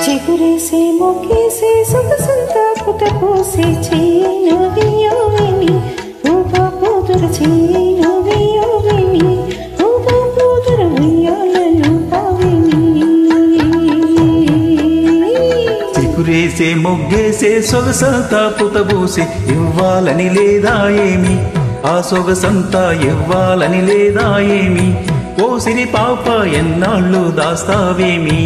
చిగురేసే మొగ్గేసే సొగసంతా పుటపోసే చెయ్యి వేయవేమి ఊపా కూతురు చెయ్యి వేయవేమి ఊపా కూతురు వెయ్యాలను పావేమి చిగురేసే మొగ్గేసే సొగసంతా పుటపోసే ఇవ్వాలని లేదా ఏమి ఆ సొగసంతా ఇవ్వాలని లేదా ఏమి ఓ సిరి పాప ఎన్నాళ్ళు దాస్తావేమి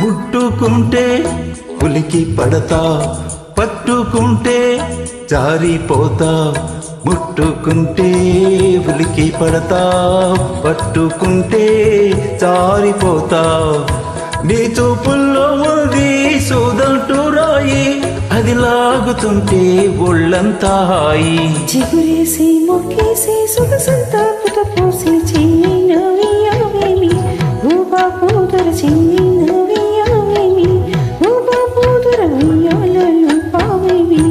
ముట్టుకుంటే ఉలికి పడతా పట్టుకుంటే జారిపోతా ముట్టుకుంటే ఉలికి పడతా పట్టుకుంటే జారిపోతా నీ చూపుల్లో ఉంది సోదంటూ రాయి అది లాగుతుంటే ఒళ్ళంతా హాయి చిగురేసి మొక్కేసి సొగసంతా పుటపోసి చెయ్యి వేయవేమి ఊపా కూతురు చెయ్యి వేయవేమి ఊపా కూతురు వెయ్యాలను పావేమి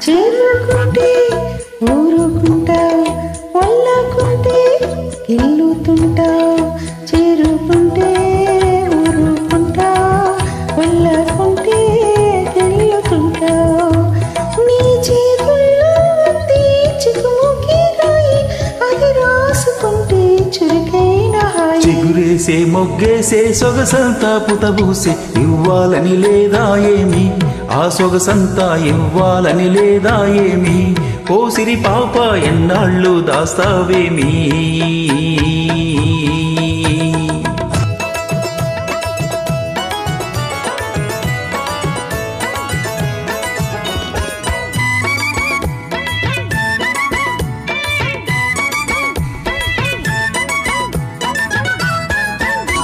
చేరుకుంటే ఊరుకుంటా వల్లకుంటే గిల్లుతుంటా చేరుకుంటే ఊరుకుంటా వల్లకుంటే గిల్లుతుంటా నీ చేతుల్లో తీర్చుకోకి రాయి అది రాసుకుంటే చురుకైన హాయి చిగురేసే మొగ్గేసే సొగసంతా పుటబూసే ఇవ్వాలని లేదా ఏమి ఆ సొగసంతా ఇవ్వాలని లేదా ఏమి ఓ సిరి పాప ఎన్నాళ్ళు దాస్తావేమి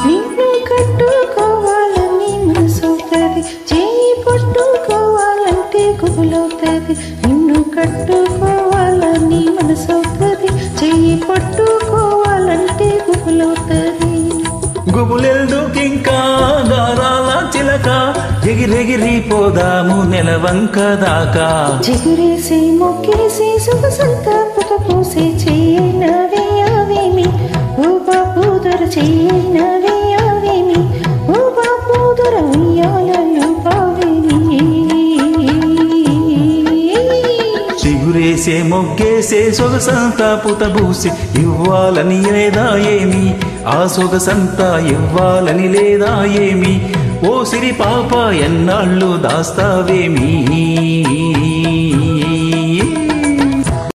నిన్ను కట్టుకోవాలని మనసవుతుంది చేయి పట్టుకోవాలంటే గుబులవుతుంది నిన్ను కట్టుకోవాలని మనసవుతుంది చేయి పట్టుకోవాలంటే గుబులవుతుంది గుబులెల్దుకింకా దారాల చిలక ఎగిరెగిరి పోదాము నెలవంక దాకా చిగురేసి మొక్కేసి సొగసంతా పుటపోసి చెయ్యి వేయవేమి ఊపా కూతురు చెయ్యి వేయవేమి ఊపా కూతురు వెయ్యాలను పావేమి చిగురేసే మొగ్గేసే సొగసంతా పుటబూసి ఇవ్వాలని లేదా ఏమి ఆ సొగసంతా ఇవ్వాలని లేదా ఏమి ఓ సిరి పాప ఎన్నాళ్ళు దాస్తావేమి